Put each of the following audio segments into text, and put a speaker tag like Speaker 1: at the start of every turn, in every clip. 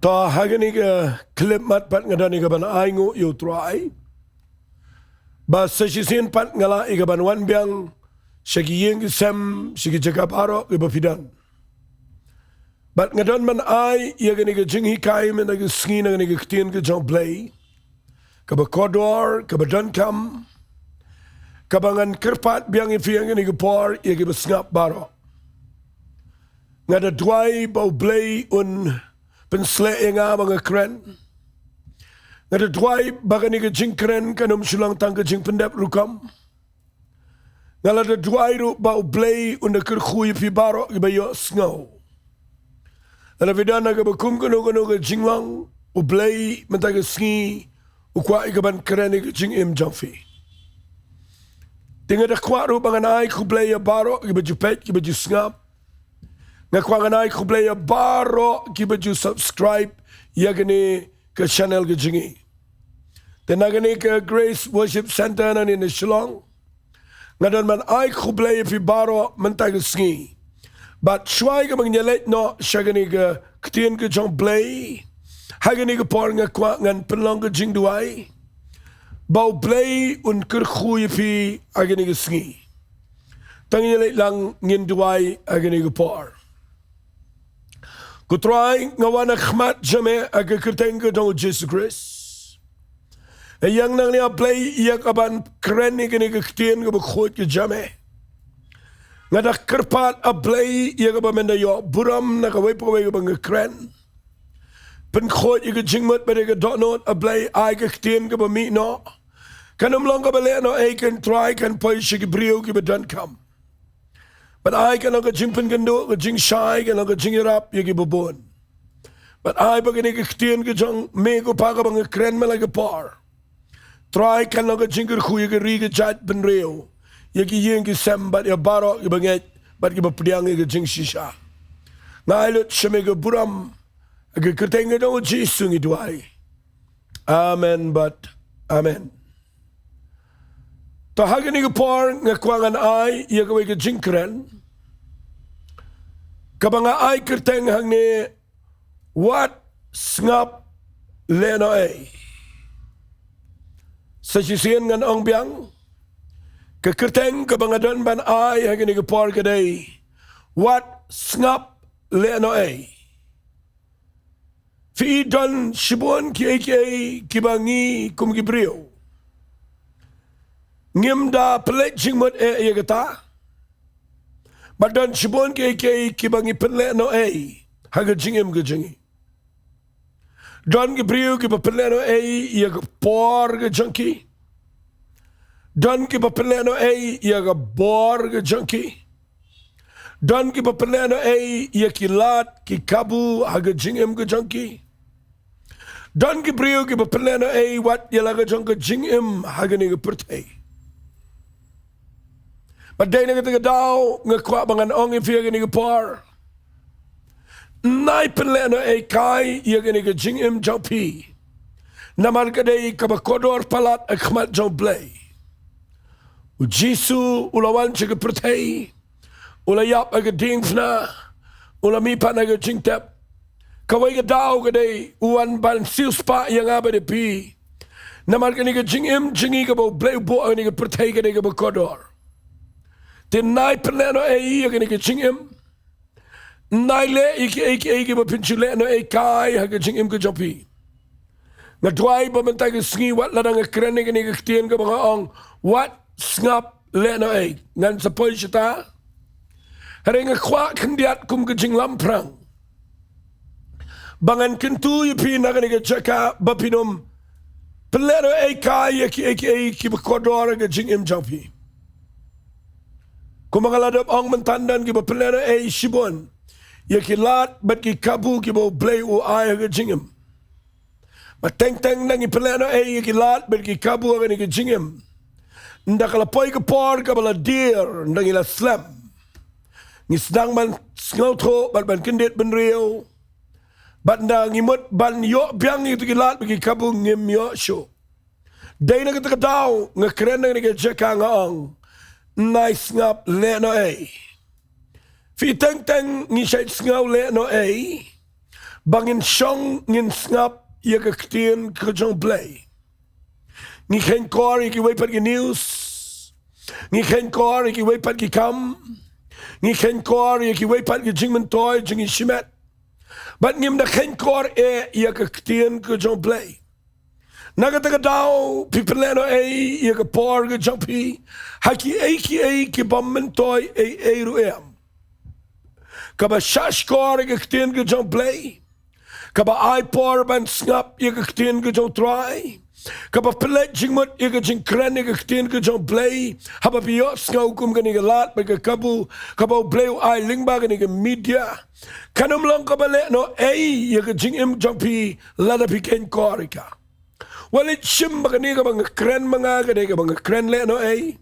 Speaker 1: Ta hagani ke klip mat pat ngadani ke ban aingu yu trai. Ba sesisin pat ngala ika ban wan biang segi yeng sem segi Jaka paro ke bafidan. Bat ngadan man ai ia gani ke Jingikai men ke Sngi na gani ke Ktien U Blei. Ke ba kodor ke ba dankam. Ke bangan kerpat biang ifi gani ke por ia ke ba Sngap baro. Ngada Jowai ba Blei un pensle nga mga kren. Ngada Jowai bagani ke jingkren kanum Shillong tang ke jingpendep rukam. Ngada Jowai ru ba Blei un kyrkhu ifi baro ke ba yo Sngo. Ngada vidana ke bakum kanu ke Shillong U Blei mentang ke Sngi ukwa ikaban kren ke jingim jamfi. Tingada kwa ru banganai ku Blei ya baro ke ba jupet ke ba Sngap. Ngakwanganai ku Blei baro ki baju subscribe ya gani ke channel ke Jingi. Dan gani ke Grace Worship Center na ni Shillong. Ngadan man ai ku Blei fi baro mentang ke Sngi. But shwai ke mangyalet no syagani ke Ktien U Blei. Hagani ke por ngakwa ngan penlong ke Jingduwai. Bau Blei un kyrkhu fi agani ke Sngi. Tangyalet lang Jingduwai agani ke por. Kutrai ngawana khmat jame aga kerteng ke dong Jesus Christ. Yang nang ni Blei yak aban keren ni gani ke Ktien ke khot ke jame. Ngada kerpat a Blei yak aban menda yo buram na ka wepo ke bang keren. Pen khot ke jingmut bade ke donot a Blei ai ke Ktien ke mi no. Kanum long ka bale no ai kan try kan poi shi ke brio ke bedan kam. But I can look at kynduh, jing shai, can look at jingiaroh, you babon. But I begin to Ktien U me go pagabang a kren like a par. Try can look at jingkyrkhu, you can read a jat ben reo. You can ying sem, but your baro, you banget, but you putting a jing shisha. Now I look shemega buram, a good thing I don't Jingduwai. Amen, but amen. Ta hagani ke por ngakwangan ai ia ke wege jingkren. Kabanga ai kerteng hangne what Sngap Lehnohei. Sesisian ngan ong biang ke kerteng kabanga don ban ai hagani ke por kedai what Sngap Lehnohei. Fi don shibon ki kibangi kum gibrio. Ngimda pelet jingmut yagata. Badan shibon ke kibangi pelet no haga jingim ke jingi. Don ke priu ke pelet no yag por ke junkie. Don ke pelet no yag bor ke junkie. Don ke pelet no yakilat ki kabu haga jingim ke junkie. Don ke priu ke pelet no wat yalaga junkie jingim haga ni ke pertai. But day na kita daw ngakwa bangan ong ifiya gani ke par. Nai penle no kai ia gani ke jingim pi. Namar kadai kabakodor palat akhmat U Blei. Ujisu ulawan chike pertai. Ulayap aga Diengdoh. Ulami pan aga jingtep. Kawai ke daw kadai uwan ban siuspa yang abade pi. Namar gani ke jingim jingi ke U Blei bo gani ke pertai gani ke bakodor. Nai penleno gani ke jingim. Nai le iki ba pinchule no kai haga jingim ke jopi. Nga Jowai ba mentang ke Sngi wat ladang keren gani ke Ktien ke mga ong wat Sngap Lehnohei. Ngan sa poy sita. Hari nga kwa kendiat kum ke jinglam prang. Bangan kentu yupi na gani ke Jaka ba pinum. Penleno kai iki ba kodora ke jingim jopi. Kung mga ladap ang mentandan ki ba pelera shibon. Ya ki lat bat ki kabu ki ba Blei u ay haga jingim. Mateng-teng nang i pelera ya ki lat bat ki kabu haga ni ki jingim. Nda kalapoy ka por ka bala deer nang ila slam. Ngisdang man sngautho bat ban kendit ben reo. Bat nda ngimut ban yo biang itu ki lat bat ki kabu ngim yo syo. Day na kita kadaw nga keren na ni ki Jaka nga ang. Nai Sngap Lehnohei. Fi teng-teng ni syait Sngap Lehnohei. bangin Shong ngin Sngap Jaka Ktien U Blei. Ngi khen kor iki wei pat ki news. Ngi khen kor iki wei pat ki kam. Ngi khen kor iki wei pat ki jingmane toy jingi shimet. But ngim da khen kor Jaka Ktien U Blei. Naga daw people Lehnohei Jaka por ge jumpi. Haki ki bommen toy ruem. Kaba shash kor Jaka Ktien U Blei. Kaba ai por ban Sngap Jaka Ktien U Try. Kaba pelet jingmut Jaka jingkyrkhu Ktien U Blei. Haba biyo Sngokum ganiga lat baga kabu. Kaba bleu ai lyngba ganiga media. Kanum long kaba Lehnohei Jaka jingimjumpi lada piken korika. Walit shim ganiga bang kren mga ganiga bang kren Lehnohei.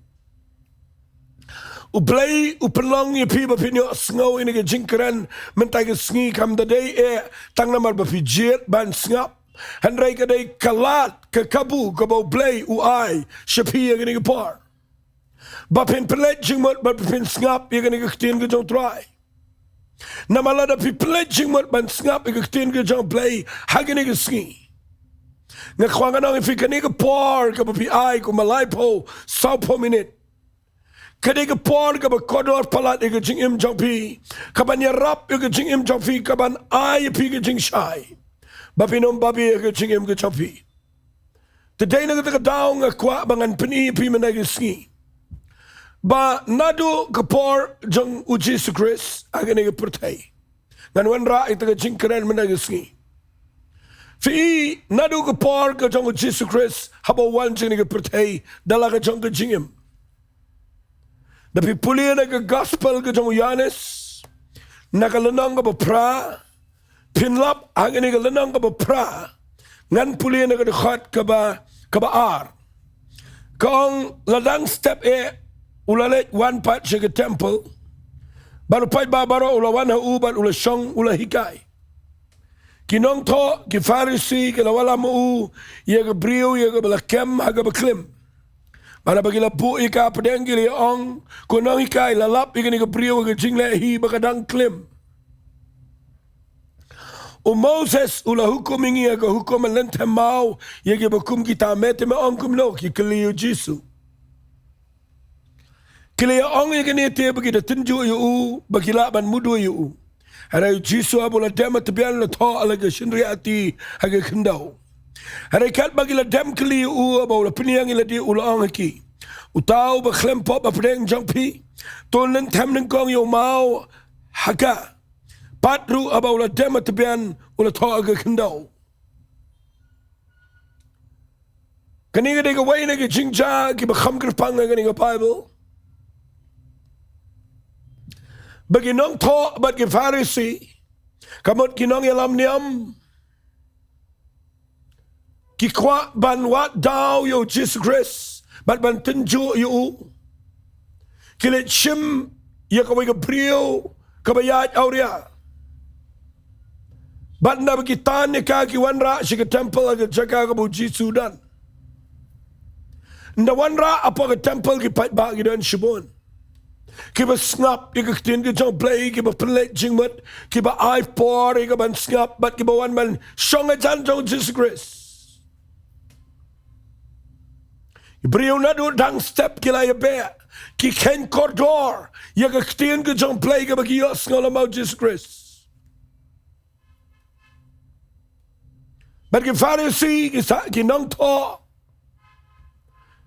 Speaker 1: U Blei u pelong ye piba pinyo sngo iniga jingkyrkhu mentaiga Sngi kam dadai tang namar bafijet ban Sngap. Handrai kadai kalat ke kabu kabo Blei u ai shapia ganiga par. Bapin pelet jingmut bapin Sngap ye ganiga Ktien U Try. Namalada pi pelet jingmut ban Sngap ye Ktien U Blei haganiga Sngi. Ngakwanganong ifi kaniga par kabo pi ai ko Mawlai po sau po minute. Kadiga por kaba kodor palat iga jingim jongpi. Kaban yarap iga jingim jongpi. Kaban ay iga jing shai. Bapinom babi iga jingim jongpi. Today nagataga daw nga kwa bangan pini ipi manay Sngi. Ba nado kapor jong Jesu Christ agan iga purtay. Nganwan ra itaga jingkyrkhu manay Sngi. Fi nado kapor ka jong Jesu Christ habawan jing iga purtay dalaga jong ka jingim. Tapi pulia naga gospel ke jong Yanes, naga lenang ka pra, pinlap angin naga lenang ka pra, ngan pulia naga dekat ka ar. Kong ladang step ulalet one part siya temple, baru pai babaro ulawan ha uban ula shong ula hikai. Kinong to ki Pharisee ki lawala mo iya ka brio iya ka balakem haga baklim. Para bagila bu ika pedengili ong kunong ikai lalap ika ni kapriyo ka jinglehi bakadang klim. O Moses ula hukum ingi ka hukum lentem mau yagi bakum kita mete me ong kumno ki kiliyo Jisu. Kiliyo ong yagi ni te bagida tinju yu bagila ban mudu yu. Haray Jisu abula dema tabian la to alaga shinriati haga Kynduh. Haray kat bagila dem kili u abawla piniyang ila di ulaong haki. Utaw baklem pop apdeng jangpi. Tonen tem neng kong yo mau haka. Patru abawla dem tabian ula to aga Kynduh. Kaniga dega way naga jingja ki bakham kirpang nga Bible. Bagi nong to bat ki Pharisee. Kamot kinong yalam niam. Ki kwa ban wat daw yo Jesus Christ. Bat ban tenju yu. Kilit shim ya kawai ka priyo. Kabayat auria. Bat na bagitan ni kaki wanra siya ka temple aga Jaka ka bu Jisu dan. Nda wanra apa ka temple ki pat bagi dan shibon. Kiba Sngap ika Ktien U Blei kiba pelet jingmut kiba ai por ika ban Sngap bat kiba wan man shonga jan jong Jesus Christ. Ibriyo na do dang step kila ya be ki ken kordor ika Ktien U Blei kiba kiyos ngola mau Jesus Christ. Bat ki Pharisee ki nong to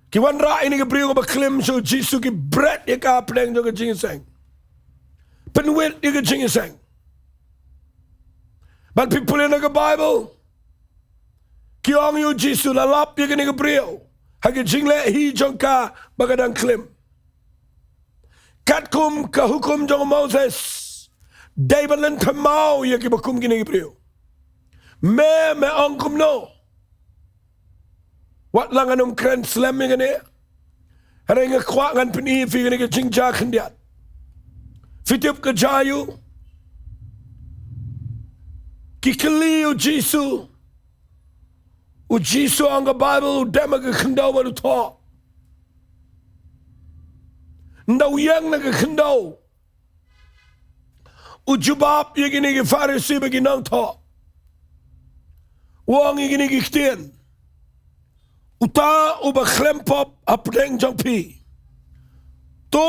Speaker 1: ki wan ra ini ke priyo ka baklim so Jisu ki bread ya ka pleng jo ka Jingiaseng. Penwit ya ka Jingiaseng. But people in the Bible ki ong yu Jisu lalap ya ka ni ka priyo. Hagi Jingiahi jong ka bagadang klim. Katkum ka hukum jong Moses. David len kamau ya ki bakum ki ni ka priyo. Me ong kum no. Wat lang anong kren slam yung gani? Haray nga kwa ngan pinifi gani ka jingja kandiat. Fitip ka jayu. Kikili o Jisu. O Jisu ang ka Bible o dema ka Kynduh wadu to. Ndawiyang na ka Kynduh. O jubab yung gani ka Pharisee baginang to. wang igini Ktien uta uba klempop apdeng jong pi to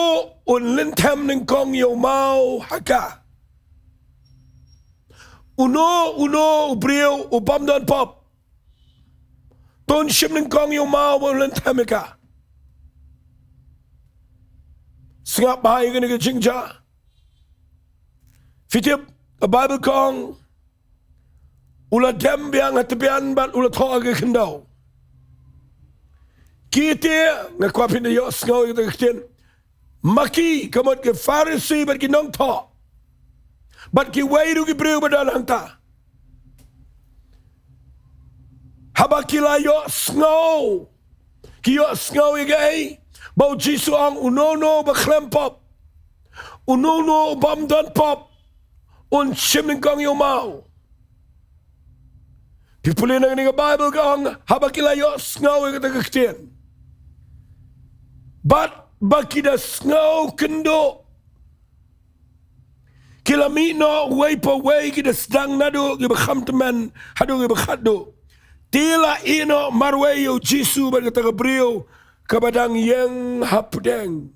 Speaker 1: un lintem ning kong yo mau haka uno ubrio ubam don pop ton shim ning kong yo mau un lintem ka Sngap bahai igini ke jingja fitip a Bible kong ula dem biang hatabian bat ula thoa ke Khynnah Kite ngakwapin na yo Sngi kita Ktien maki kamot ke Pharisi bat ki Nongpoh bat ki wairu ki breu badan hangta habakila yo Sngi ki yo Sngi gay bau jisu ang unono ba klempop unono bam don pop un shimning kong yo mau pipulin ang nga Bible kong habakila yo Sngi kita Ktien but bakida Sngi kynduh kila no way pa way kita sedang nado kita khamteman hado kita khado tila ino marwayo jisu ba kita gabriel kabadang yang hapdeng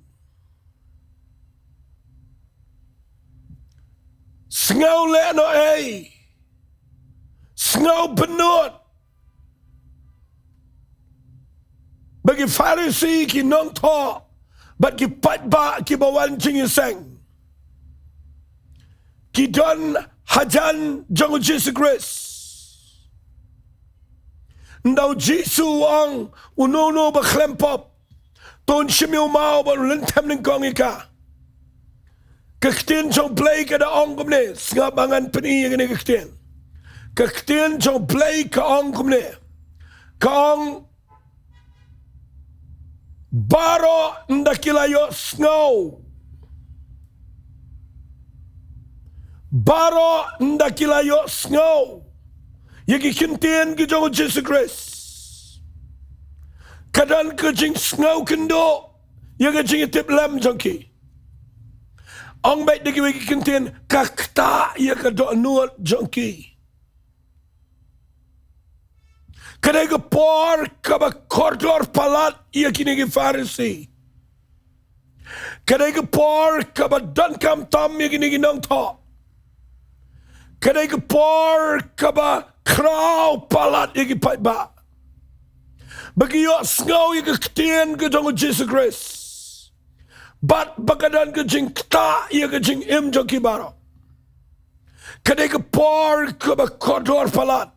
Speaker 1: Sngi Lehnohei Sngi benut bagi Pharisi ki Nongpoh bat ki patba ki bawan Jingiaseng ki don hajan jong Jesus Christ ndau Jisu ang unono ba klempop ton shimyo mau ba lintem ning kong ika Ktien jong Blei kada ong kumne Sngap bangan peni ngene Ktien Ktien jong Blei ka ong kumne ka ong baro ndakila yo Sngi baro ndakila yo Sngi yagi Ktien ki jong Jesus Christ kadan ke jing Sngi kynduh yaga jing tip lam jongki ong baik degi wagi Ktien kakta yaga do nuot jongki kadai ke por kaba koridor palat ia kini ke Pharisi kadai ke por kaba dankam tam ia kini ke Nongpoh kadai ke por kaba krau palat ia ki patba bagi yo Sngi ia ke Ktien ke jong Jesus Christ bat bakadan ke jing kta ia ke jing im jongki baro kadai ke por kaba koridor palat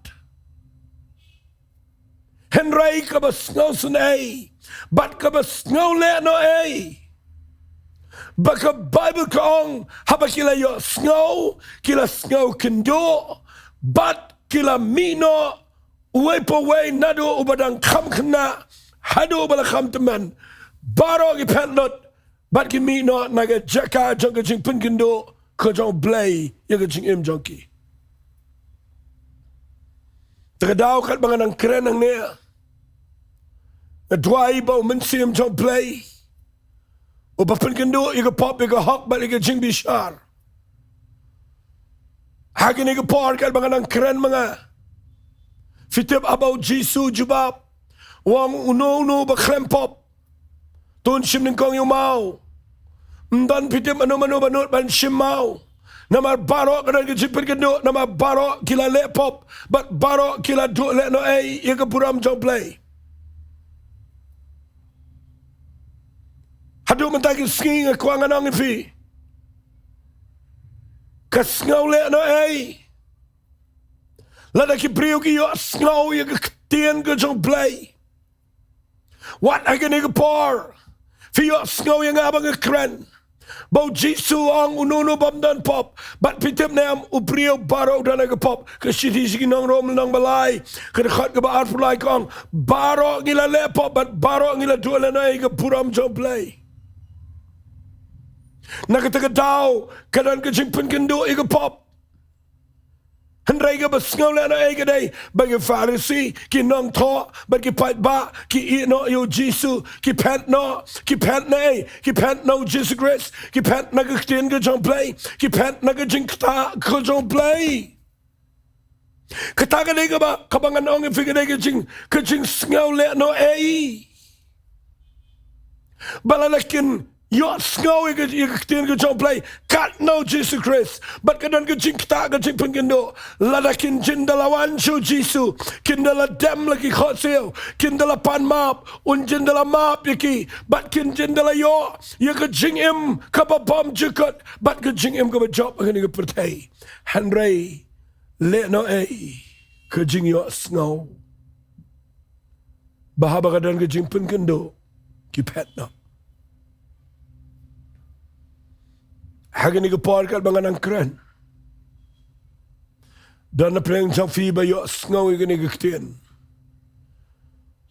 Speaker 1: Henry kaba Sngi bat kaba Sngi Lehnohei baka Bible kong habakila yo Sngi kila Sngi kynduh bat kila mino uwe po we nado ubadang kham Khynnah hado bala kham teman baro ki penlot bat ki mino naga Jaka jong jing pun kynduh ko jong Blei yaga jing im jongki Terdaw kat mga nang keren ang niya. Dwai ba umensim jong Blei. O papan kynduh iga pop iga hok bat iga jing bishar. Hagin iga por kat mga nang keren mga. Fitip abaw jisu jubab. Wang uno ba klempop. Tun sim ning kong yung mau. Mdan pitip ano banut ban sim mau. Nama barok kadang kejipin keduk, nama barok kila lepop, bat barok kila duk Lehnohei, ia ke puram jong Blei. Haduk mentagi Sngi ngekuangan ang ipi. Kasngau Lehnohei. Lada ki priu ki yuk Sngi ia ke Ktien ke jong Blei. Wat agen ia ke por. Fi yuk Sngi yang abang keren. Bau jisu ang ununo bam dan pop. Bat pitip nam uprio baro dan aga pop. Ke siti sigi Nongrum nang Mawlai. Ke dekat ke baar pulai kong. Baro ngila le pop. Bat baro ngila dua lenai ke puram jong Blei. Nak kata tau. Kadang ke jingpun kynduh ika pop. Hendrai ke basngau Lehnohei ke day. Bagi Pharisi. Ki Nongpoh. Bagi patba. Ki ino yo jisu. Ki pent no. Ki pent nay. Ki pent no Jesus Christ. Ki pent na ke Ktien ke jong Blei. Ki pent na ke jing kta ke jong Blei. Katakan dia ba kabangan ong figure dia jing Sngau Lehnohei. Balalakin yo Sngau ye Ktien U Blei kat no Jesus Christ. But kadan jing kta jing Kynduh ladakin jindalawan shu Jisu kindala dem lagi khosel kindala pan map un jindala map yaki but kin jindala yo ye jing im kaba bom jukut but jing im kaba job ngani pertai hanrei Lehnohei ke Jingiasyllok bahaba kadan ke jing Kynduh ki petna hagani ke por kat bangan kran dan na pleng jang fi ba yo Sngau ngani ke Ktien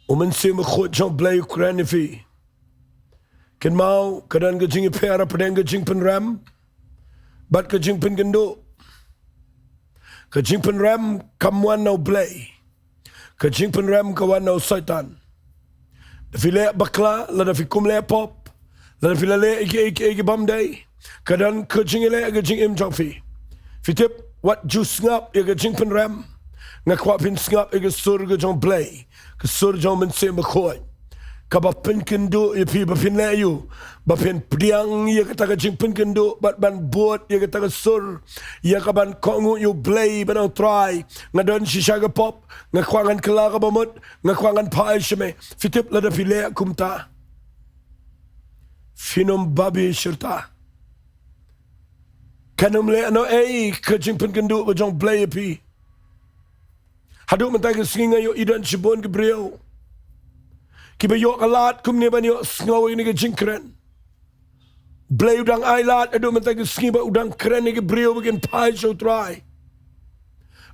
Speaker 1: omen se me khot jang Blei kran fi ken mau kadan ke jing pera pedeng ke jing ram bat ke jing Kynduh ke jing ram kamwan no Blei ke jing ram kawan no Satan da fi le bakla la da fi kum le pop la da fi le iki bam day kadan ke jing le ke jing im jang fi tip wat ju Sngap ye ke jing ram ngakwa pin Sngap ye ke sur ke jang Blei ke sur jang men se me khoi kaba Kynduh ye pi ba pin le yu ba pin priang ye kata ke jing Kynduh bat ban bot ye kata ke sur ye ka ban Ktien U Blei ban try ngadon shisha ke pop ngakwangan kela ka bamut ngakwangan pai shme fitip la da pile kumta finom babi shirta kanum Lehnohei ke jing Kynduh ba jang Blei ye pi hadu mentai ke Sngi yo idan shibon ke brio ki ba yo alat kum ne ban yo Sngau ini ke jing kren Blei udang ailat adu mentai ke Sngi ba udang kren ni ke brio begin pai Sohthri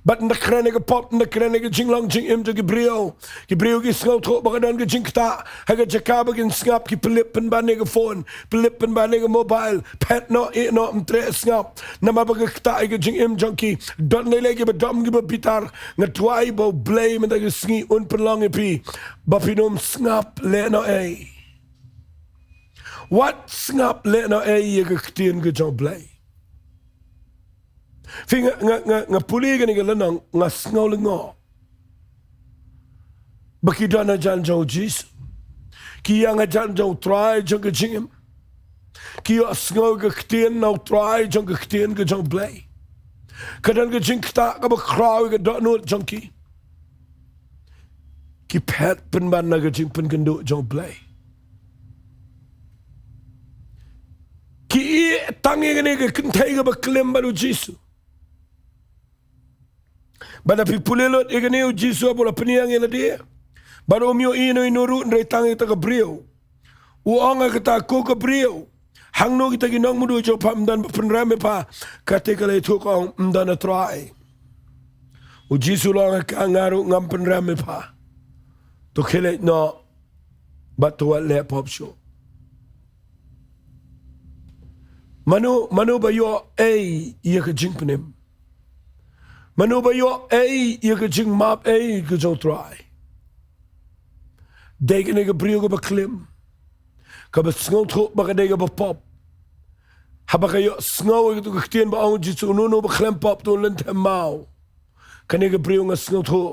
Speaker 1: but na kren ke pop na kren ke jinglong jing im ke brio ki Sngau tho ba dan ke jing kta ha ke Jaka begin Sngap ki pelip pen ban ke phone pelip pen ban ke mobile pet no no mtre Sngap na ma ba ke kta ke jing im junkie don le ke ba dom ke ba pitar ngatwai ba Blei mentai ke Sngi un penlong pi ba pinom Sngap Lehnohei what Sngap Lehnohei ye ke Ktien U Blei fi nga puli ke ni ke lanang nga Sngau lengo baki dana jan jau Jisu ki yang jan jau try jang ke jingim ki yo Sngau ke Ktien no try jang ke Ktien U Blei kadan ke jing kta ka ba kraw ke dot no junkie ki pet pen ban na ke jing Kynduh U Blei ki tangi ni ke kentai ke ba klem baru Jisu bada pipulelot iganeu Jisu bola peniang ela dia baru mio ino inuru ndai tangi ta brio uanga kita ko ka brio hangno kita ginong mudu jo pam dan penrame pa kate kale tu ko mdana try u Jisu lo ka ngaru ngam penrame pa to kele no batu le pop show manu ba yo ye ka jing penem manu ba yo ye ka jing map ka jo try degen ke brio ko ba klim ka ba Sngau tho ba ka dega ba pop ha ba ka yo Sngau ke Ktien ba on Jisu no ba klim pop to lent mau ka ne ke brio nga Sngau tho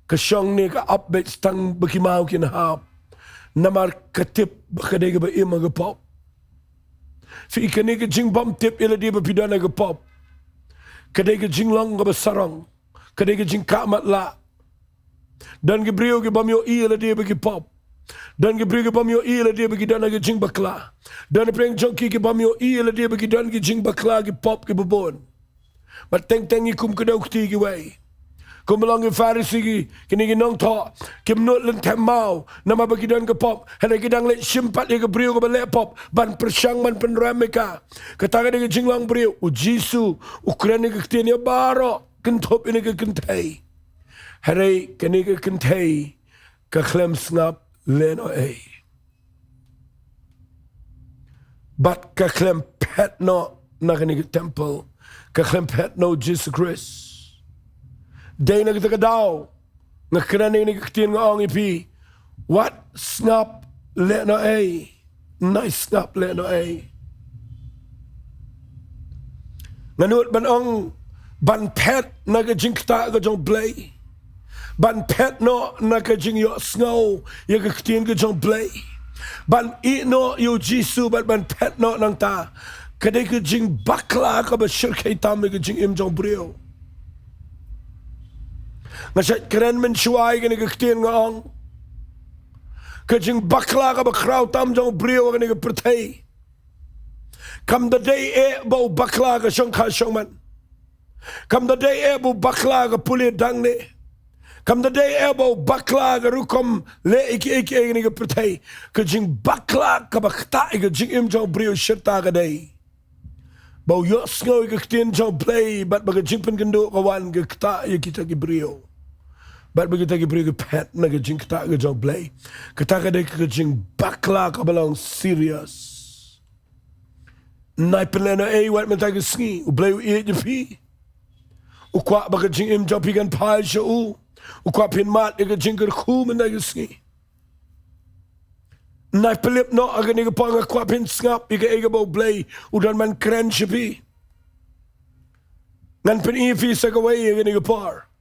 Speaker 1: ka shong ne ka upbet stang ba ki mau kin ha namar ka tip ba ka dega ba ima ga pop fi ka ne ke jing bam tip ila di ba pidana ga pop kadai ke jinglong ke besarang kadai ke jing kamat la dan ke brio ke bamyo la dia bagi pop dan ke brio ke bamyo la dia bagi dan ke jing bakla dan preng jonki ke bamyo la dia bagi dan ke jing bakla ke pop ke bobon but teng ikum ke dau kti ke wai kumlang ke farisi kini ke nong tho kim not len temau nama bagi dan ke pop hena ke dang le simpat ke brio ke le pop ban persang ban penrameka kataga ke jinglang brio u Jisu ukran ke Ktien ya baro kentop ini ke kentai hari kini ke kentai ke klem Sngap Lehnohei bat ke klem pet no na kini ke temple ke klem pet no Jesus Christ day na kita kadaw nga kananing ni Ktien nga ang ipi what Sngap Lehnohei nice Sngap Lehnohei nganut ban ang ban pet naga jingta ga jong blei ban pet no naga jing yo sngo ya ga ktien ga jong blei ban I no yo jisu ban pet no nang ta kadai ga jing bakla ka ba shirkai tam ga jing im jong brio ngasat keren men shuai ga ga ktien nga ong ka jing bakla ka ba kraw tam jong brio ga ga pertai kam the day e bo bakla ga shong ka shong man kam the day e bo bakla ga puli dang ne kam the day e bo bakla ga rukom le iki ga pertai ka jing bakla ka ba khta ga jing im jong brio shirta ga dai bo yo sngo ga ktien jong blei bat ba ga jing pen kynduh ka wan ga khta ya kita gi brio bat ba kita gi brio ga pet na ga jing khta ga jong blei kata ga dai ka jing bakla ka Balang serious nai pelena e wat men tag Sngi u blei u eet je pi u kwa ba ga jing im jong pi gan pai sha u kwa pin mat ga jingkyrkhu men tag Sngi nai pelip no aga ni ga pa nga kwa pin Sngap ga bo blei u dan man kren sha pi ngan pen I fi sa ga wei ga ni ga par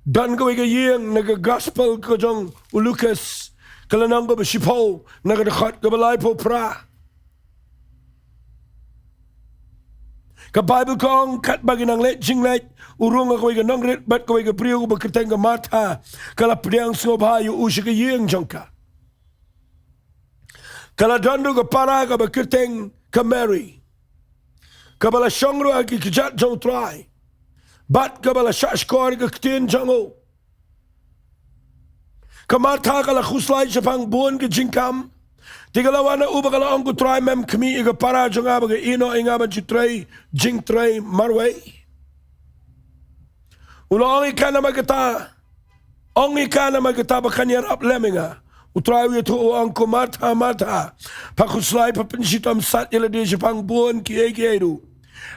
Speaker 1: dan ga ga yeng na ga gospel ko jong u Lucas kala nang ba shipo na ga khat ga balai po pra ka Bible kong kat bagi nang let jing let urung ko ga nang ret bat ko ga priu ba kerteng ga mata kala priang sngop ha yu usha ga yeng jongka kala dando ga para ga ba kerteng ka Mary ka bala shongro agi kijat jong try bat ka bala shashkor ga ktien jango ka mata kala khuslai japang bon ga jingkam Tigalawana uba kala ongku try mem kmi iga para jonga baga ino inga ba jitray jing tray marway ulo ongi kana magata ba kanyarap leminga utray wi to angko mata pa khuslai pa pinshitam sat ila de japang bon ki egeru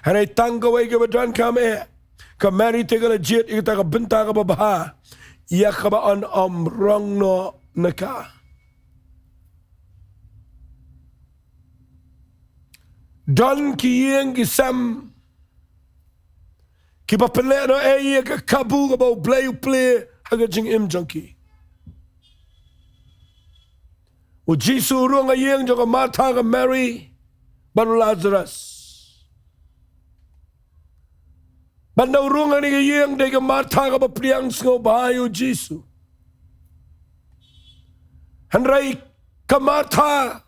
Speaker 1: hare tanga way ga badan kam e ka mari tegala jet ita ka Bynta ka babaha ya ka ba an rong no naka Don ki yeng ki sam ki ba pele no e ka kabu ga bo blei u ple haga jing im junkie u jisu runga yeng jo ga mata ga Mary ban Lazarus ban no runga ni yeng de ga mata ga ba priang sngo ba yu jisu hanrai kamata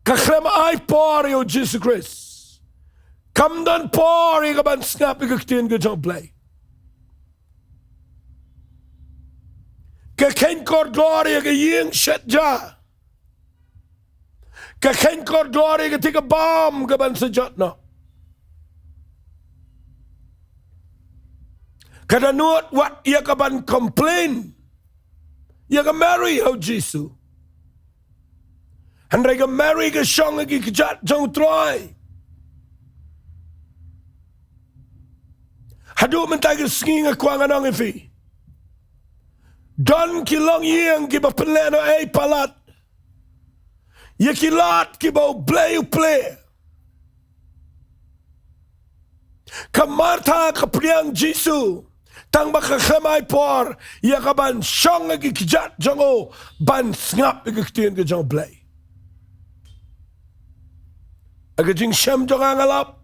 Speaker 1: Kakhlem ai por yo Jesus Christ. Kam dan por yo ban Sngap yo ktien ga jong blei. Ka ken kor glory ga yeng shet ja. Ka ken kor glory ga tika bam ga ban sajat no. Kada nuot wat ya ka ban complain. Ya ga marry ho Jesus. Handrai ga Mary ga shong gi kijat jong troy. Hadu men tag Sngi nga kwang anong ifi. Don ki long yeng ki ba peleno e palat. Ye ki lat ki ba blei u ple. Ka Martha ka priang Jisu. Tang ba ka khamai por. Ye ka ban shong gi kijat jongo ban Sngap gi ktien ga jong blei. Aga jing shem jong angalap.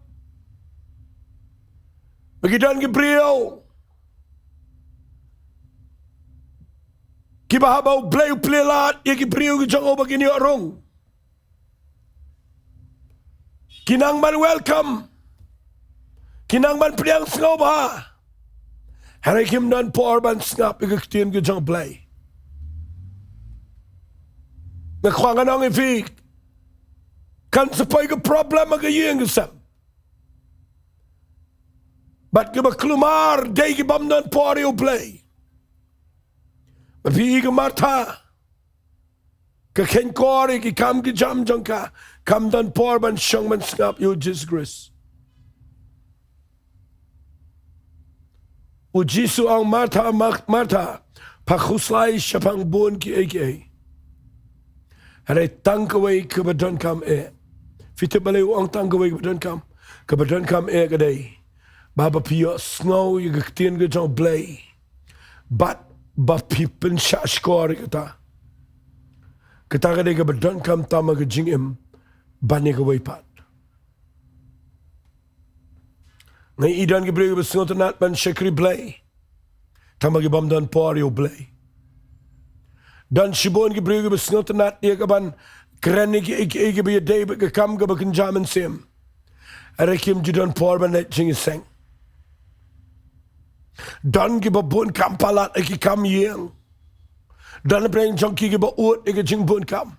Speaker 1: Bagi dan ki brio. Ki bahabau blei plelat ye ki brio ki jong bagi ni orong. Kinang ban welcome. Kinang ban priang sngop ha. Hari kim dan por ban Sngap ki ktien ki jong blei. Nakwangan ang ifik. Kan supaya ke problem aga yeng sam. Bat ke baklumar day ke bam dan por yo play. Tapi ke Martha. Ke ken kori ke kam ke jam jongka kam dan por ban shong ban Sngap yo Jesus Christ. U Jisu ang Martha pa khuslai shapang bon ki eke. Hare tangkaway ke badan kam e. Fite balay ang tangkaway ke badan kam. Kebetulan kam kadai. Baba pio snow yung Ktien U Blei. But ba pipen sya skor kita. Kita kadai kebetulan kam tama ke jingim bani ke waipat. Ngai idan ke beri besngot nat ban Shekri Blei. Tama ke bam donbor U Blei. Dan shibon ke beri besngot nat dia ke ban keren ke biya day ke kam ke bekenjaman sim. Arekim ju donbor ban net Jingiaseng. Dan ke babun kam palat ke kam yang. Dan breng jongki ke ba ut ke jingbun kam.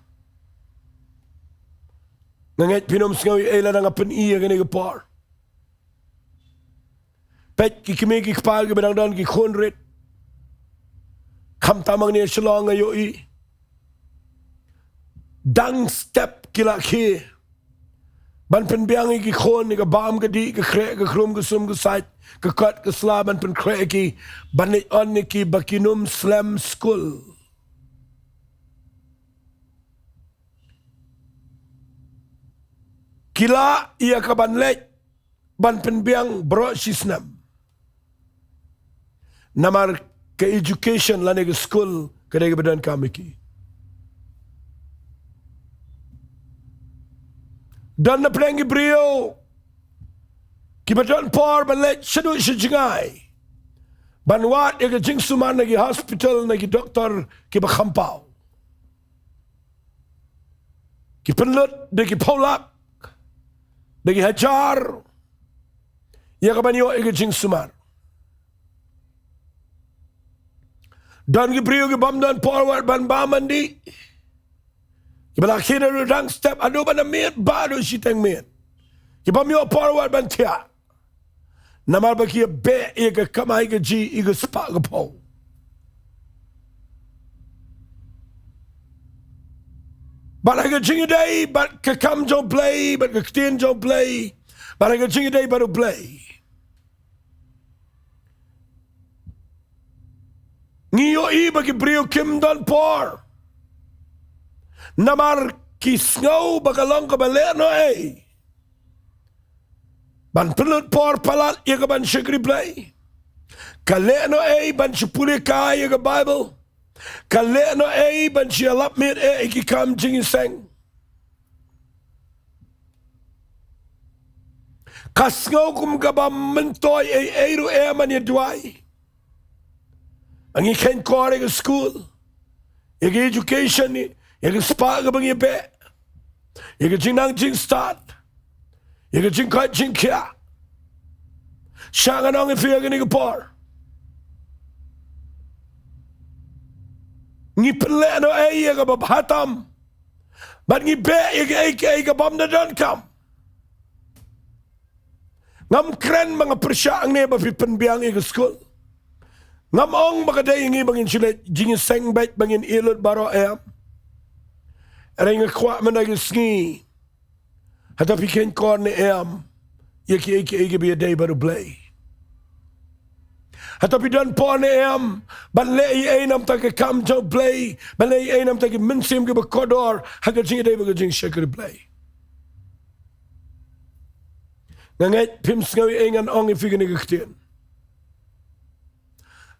Speaker 1: Nanget pinom Sngi ela nang apen iya ke ne ke por. Pet ki kime ki kpal ke bedang dan ki khonrit. Kam tamang ni Shillong ayo i. Dang step kila ki. Ban pen biang ki khon ni ke bam ke di ke krek ke krum ke sum ke sait ke kat ke sla ban pen krek ki ban ni on ni ki bakinum slam school. Kila ia ke ban lek ban pen biang bro sisnam. Namar ke education lane ke school kedai ke badan kami ki. Dan na plengi brio ki badan por ban lek shadu shijingai. Ban wat ke jing suman nagi hospital nagi doktor ki bakhampau. Ki penlut de ki polak de ki hajar. Ya ka ban yo ke jing suman. Dan ki brio ki bam dan forward ban bamandi. Ki bala Khynnah rudang step adu ban miet badu siteng miet. Ki bam yo forward ban tia. Namar ba ki be e ka kamai ka ji i ka spa ka po. Bala ka jingiday bat ka kam jo Blei bat ka Ktien U Blei. Bala ka jingiday baru Blei. Ngiyo i bagi brio kim donbor. Namar ki Sngaw bakalong ka ba Lehnohei. Ban pelut por palat ya ka ban Shekri Blei. Ka Lehnohei ban shipuli ka ya ka Bible. Ka Lehnohei ban shialap mit ki kam Jingiaseng. Ka Sngaw kum ka ba mentoy eru man ya Jowai. Ang iken kore ke school. Yung education ni. Yung spa ka bang ibe. Yung jingnang jing start. Yung jingkyrkhu jingkya. Siya nga nang ifiya ka ni kapor. Ngipele no yung kababatam. But ngibe yung kabam na doon kam. Ngam kren mga presya ang niya mapipanbiyang yung school. Ngamong makaday ngi bangin sila Jingiaseng bet bangin ilot baro em. Aray nga kwa man nag Sngi. Hata piken ko ni em. Yaki biya day baro Blei. Hata pidan po ni em. Banle ay nam taga kam jo Blei. Banle ay nam taga minsim ke bakodor. Haga jingiday baga jing Shekri Blei. Ngangit pim Sngawi ay ngan ong ifigan ni Ktien.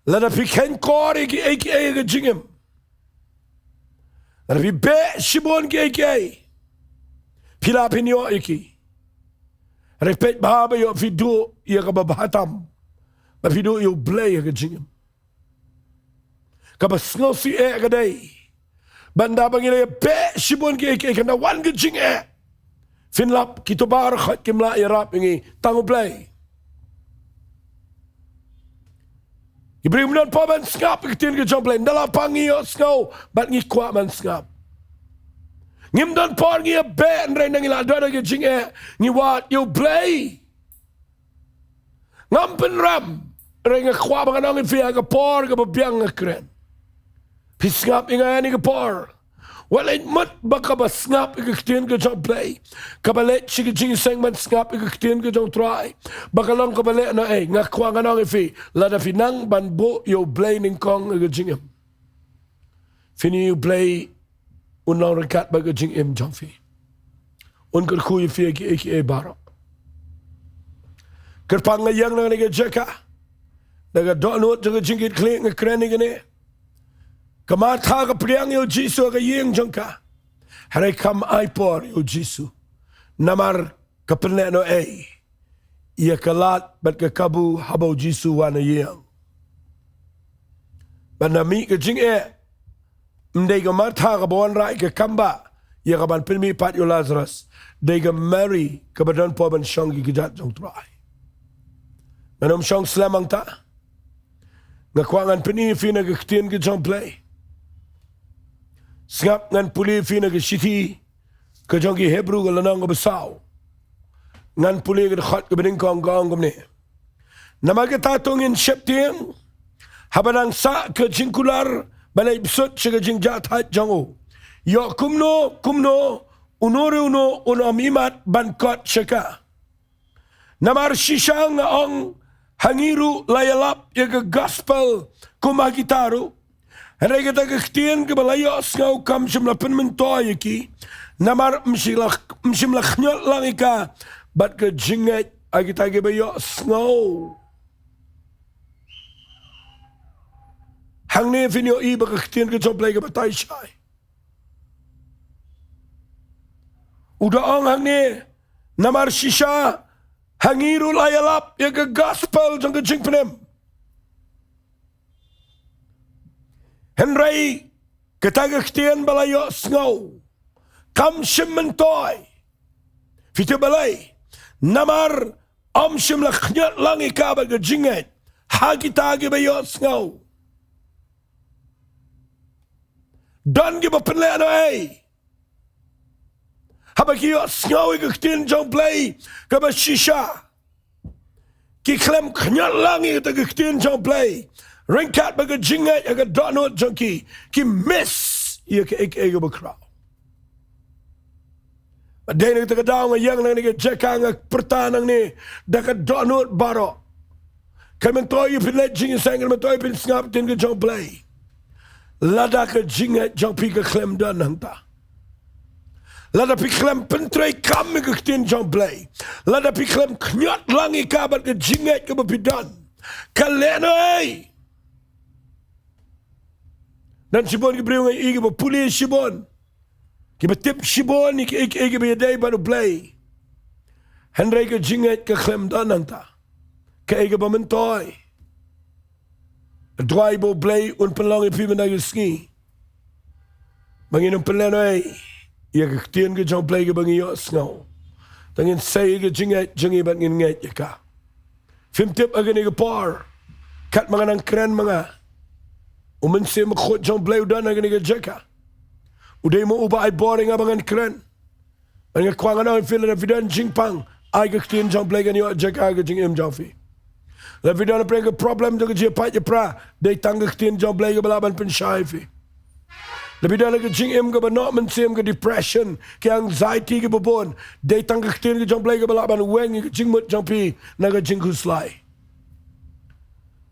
Speaker 1: Lada piken kore ki aka jingim. Lada pi be shibon ki aka. Pila pinyo iki. Repet bahaba yo fidu iya ka babahatam. Mafidu yo Blei ka jingim. Kabasno si ka day. Banda bangina ya be shibon ki aka kana wan ka jing Finlap kitubar khat kimla irap ingi tango Blei. Ibring mo pa man Sngap Ktien U Blei. Nala pangiyo Sngaw. Bat ngi kwa man Sngap. Ngim don por ngi be nre nang ila doon ngi jing ngi wat U Blei. Ngam pen ram. Nre ngi kwa mga nang ifiya ka por ka babiyang nga kren. Pi Sngap inga ni ka por. Wala mat baka ba Sngap Ktien U Blei. Kabalet si Jingiaseng man Sngap Ktien U try. Baka lang kabalet na nga kwa nga nang ifi. Lada finang banbo U Blei ning kong jingim. Fini U Blei unang rekat baga jingim jangfi. Unkyrkhu ifi ki aka barok. kerpang yang nang ni Jaka daga donut jaga jingit kling kren ni ne kamata ka priang yo jisu ka yeng jangka hari kam aipor yo jisu namar kapene no ia kalat bat ka kabu habau jisu wana yeng banami ka jing mdei ka martha ka bon rai ka kamba ia ka ban pinmi pat yo Lazarus dei ka Mary ka badan po ban Sngi ka jat jong trai nanom Sngi slamang ta nga kwangan pini fina ka Ktien U Blei Sngap ngan puli fina ka Shiti ka jong ki Hebrew ka lanang ka basaw ngan puli ka khat ka bading kong kong kumni namagatатongin sheptieng habanang sa ka jingkular balay bisot siya ka jingjat hat jango yo kumno unore uno amimat bankot siya ka namar shisang ang hangiru layalap yaga gospel kumagitaru haray kita Ktien ka balayos nga ukam siyam penmentoy ki namar msimlak nyot lang ika bat ka jinget agita gibayos ngaw hangne finyo iba ka Ktien U Blei ka batay siyay udaong hangne namar shisha hangiru layalap yaga gospel jang ka jingpenem henray kataga Ktien balayos ngaw kam shimmentoy fito balay namar shimlak nyat lang ikabat ka jinget hagitagi bayos ngaw dan giba penleno habaki ngaw ka Ktien U Blei ka ba shisha ki klem knyat lang ita ka Ktien U Blei ringkat baga jinget aga donut junkie ki miss ia ka ek bakraw Dene kita kadang yang nang ni Jaka nga pertanang ni daka donut baro. Kami toy pinlet Jingiaseng kami toy pin Sngap Ktien U Blei. Lada ka jingat jang pi ka klem dan hangta. Lada pi klem pentrei kami ka Ktien U Blei. Lada pi klem knyat langi kabat ka jingat ka bapidan. Ka Lehnohei. Dan sibon ki briung igi ba puli sibon. Kiba tip sibon ik ba yaday baru Blei. Henry ka jingat ka klem danang ta. Ka igi ba mentoy. Dwai bo Blei un penlong ipi menag Sngi. Banginong Lehnohei. Ia ka Ktien U Blei ka bangiyos ngaw. Tangin say ka jingat jangi bat ngin ngat yaka. Fim tip aga ni ka par. Kat mga nang kren mga. Umensi makot U Blei udan aga ni ka Jaka. Uday mo uba ay boring abangan kren. Ang kwangan na fila na vidan jingpang ay ka Ktien U Blei ganyo Jaka ka jingim jawfi. La vidan na preng ka problem to ka jipat ya pra day tang ka Ktien U Blei ka balaban pensyaifi. La vidan na ka jingim ka banok mensim ka depression ka anxiety ka babon day tang ka Ktien U Blei ka balaban weng ka jingmut jangpi na ka jingkuslay.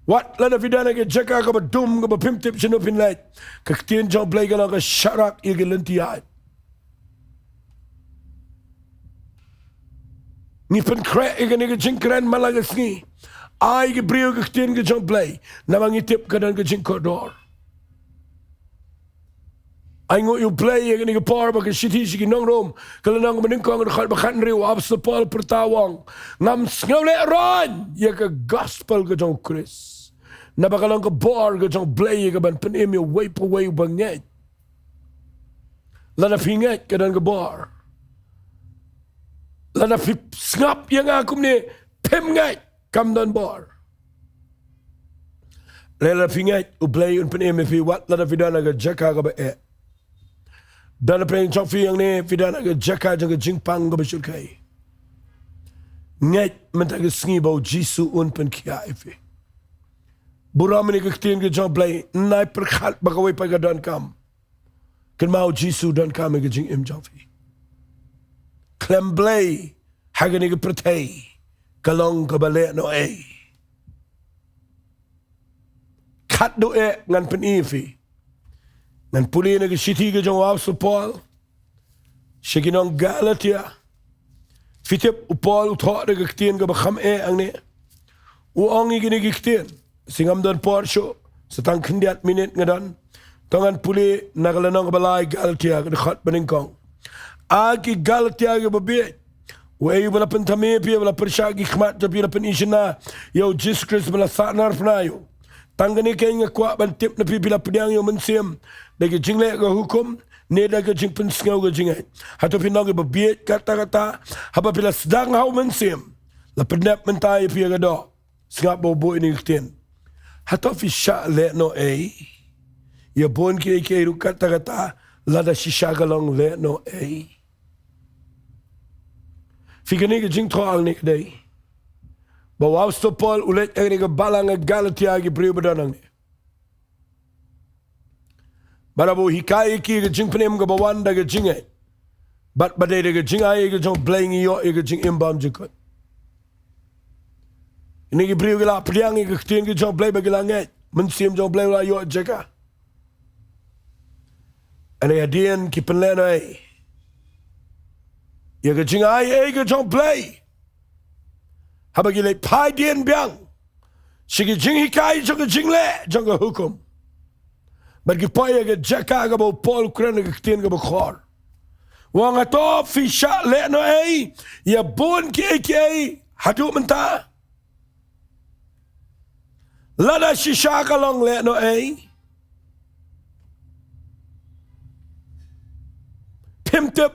Speaker 1: Wat la na vidana ke Jaka ka ba dum ka ba pimtip sinupin lait. Ka Ktien U Blei ka lang ka sharak iya ka lentiyat. Ni penkre iya ka ni ka jingkren malagas ni. Ay ka brio ka Ktien U Blei. Na mangitip ka dan ka jingkordor. Ay ngo U Blei iya ka ni ka par ba ka shiti si ki Nongluom. Kalanang maningkong ka khat bakhan riw abs na pal pertawang. Ngam sngaw le ron. Iya ka gospel ka jong Chris. Nabakalang ka bar ka jang Blei ka ban panim yung way pa way banget. Lana pinget ka dan ka bar. Lana Sngap yang akum ni pimget kam dan bar. Lana pinget U Blei un panim yung wat lana vidana ka Jaka ka ba Dana preng jang fi yang ni vidana ka Jaka jang ka jingpang ka ba syurkay. Nget mentag Sngi bau jisu un pan kia ifi. Buram ni ka Ktien U Blei nai perkhat bagawai pa ka dan kam. Kan mau jisu dan kam ka jingim jangfi. Klem Blei haga ni ka pretay kalong ka ba Lehnohei. Kat do ngan pen ifi. Ngan puli na ka shiti ka jang wap sa Paul. Siya ginong Galatia. Fitip u Paul utok na ka Ktien ka ba kham ang ni. uang gini Ktien singam don Porsche setang kendiat minit ngadan tangan puli nagalanong balay Galtia dekat peningkong aki Galtia ke babi wei bala pentame pi bala persyagi khmat tapi bala penishna yo Jesus Christ bala sanar pnayo tanggani kenya kuat bantip na pi bila pedang yo mensim dagi jingle ke hukum ne daga jing pensngau ke jingai hatu pinang ke babi kata-kata haba bila sedang hau mensim la pendap mentai pi ga do Sngap bobo ini Ktien hatu fi sha Lehnohei ya bon ke kata-kata lada shisha galong Lehnohei Fikani ke jing troal ni kedai. Bawa stopol ulet yang ni ke Balang Galatia ke beriu berdanang ni. Barabu hikai ki ke jing penem ke bawan da ke jingai. Bat badai da ke jingai ke jong Blei ngiyo ke jing imbam jikot. Ini ke beriu ke la pediang ke Ktien ke jong Blei bagi langit. Mensim jong Blei la yo Jaka. Ana yadian ki Lehnohei. Ya ke jingai ke jong Blei. Haba gile pai dien biang. Sigi jing hikai jong ke jingle jong ke hukum. Bagi pai ke Jaka ke bau pol Ukraine ke Ktien ke bukhor. Wang ato fi sha Lehnohei ya bon ki hadu menta. Lada shisha kalong Lehnohei. Pimtip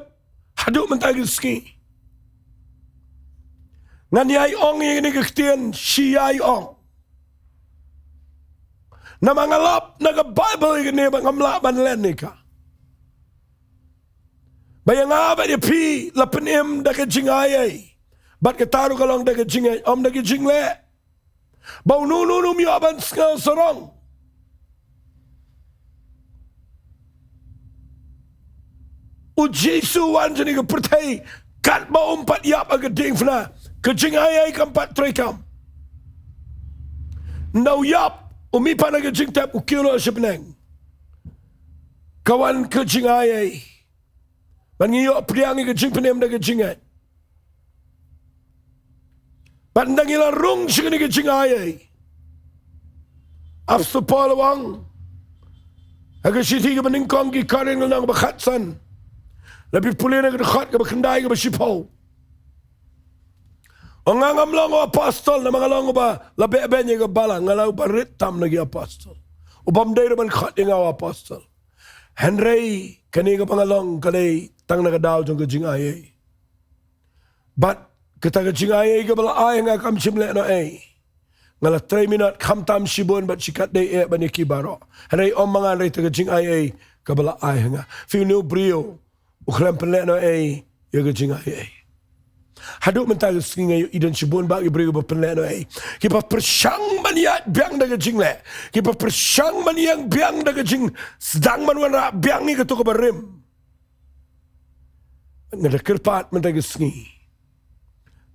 Speaker 1: haduk mentagi Sngi. Ngan yai ong ini ke Ktien siyai ong. Na mangalap na ke Bible ini bangamla banlen ni ka. Bayang apa dia pi lapenim da ke jingai. Bat ke taru kalong da ke jingai om da ke jingle. Bau nunum yo ban skal sorong. Ujisu wan jeni ke pertai kat ba umpat yap aga ding fna ke jingai kampat trekam no yap umi pana ke jing tap ukilo shipneng kawan ke jingai ban ngiyo priang ke jing penem da ke jingai ban dangila rung shigni ke jingai afsu polawang aga shiti ke beningkong ki karing nang bakhatsan lebih pulih nak dekat ke berkendai ke bersipau. Orang ngamlang apostol nama ngalang ba lebih banyak ke Balang ngalau beritam lagi apostol. Ubam day depan khat yang apostol. Henry kani ke pangalong kali tang nak daw jong ke jingai. But kita ke jingai ke bala ay nga kam sim Lehnohei. Ngala 3 minit kam tam sibon bat sikat day bani kibaro. Henry om mangan ray ke jingai ke bala ay nga. Fiu new brio. Ukram Lehnohei ya ke jingai. Haduk mentang Sngi idan sibun bagi beri ke Lehnohei. Kipa persang maniat biang da ke jingle. Kipa persang maniang biang da ke jing sedang manwana biang ni ke tu ke berim. Ngada kerpat mentang Sngi.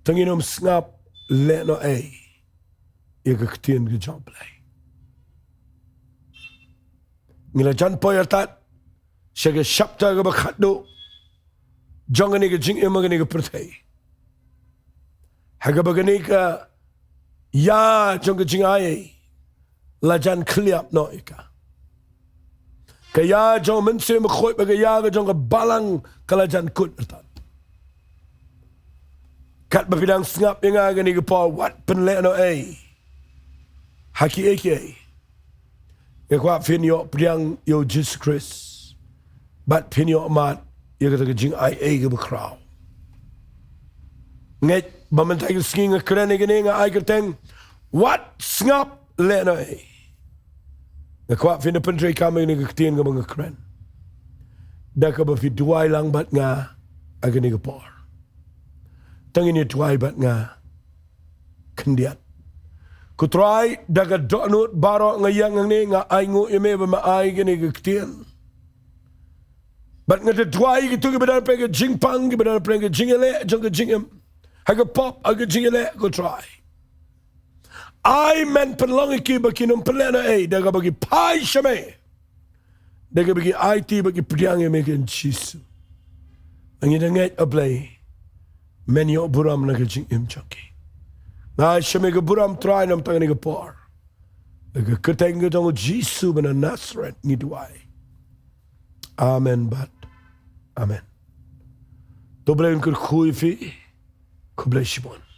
Speaker 1: Tanginom Sngap Lehnohei ya ke Ktien ke U Blei. Ngila jan poyatat siya syapta ke bakhatdo. Jangan ni ke jing emang ni ke pertai. Haga bagani ka ya jong ke jingai lajan kliap no ika. Kaya jong mense mkhoi bagaya ke jong ke Balang kalajan kut ertat. Kat bapidang Sngap yang aga ni ke Paul wat Lehnohei. Haki eke. Ya kuat fin yo priang yo Jesus Christ. Bat fin yo mat ya kata ke jingai ke bekrau. Nget bamantai ke Sngi ngakren ni nga ai kerteng wat Sngap Lehnohei. Ya kuat fin pendrai kami ni ke Ktien ke ngakren. Da ka ba fi Jowai lang bat nga aga ni ke Paul. Tangin ni Jowai bat nga kendiat. Kutrai daga donut baro ngayang ni nga ai ngu ime ba maai ke ni ke Ktien. But nga Jowai gitu ke benar pergi jingpang ke benar pergi jingele jong ke jingem. Haga pop haga jingele go try. I men penlong iki bakinum Lehnohei daga bagi pai shame. Daga bagi IT bagi priang me ken chisu. Ang idanget U Blei men yo buram na ke jingem choki. Na siya buram try nam tangan ni par. Ktien U Jesu bena Nazareth ni Jowai. Amen bat. Amen. Doblein kyrkhu fi. God bless you.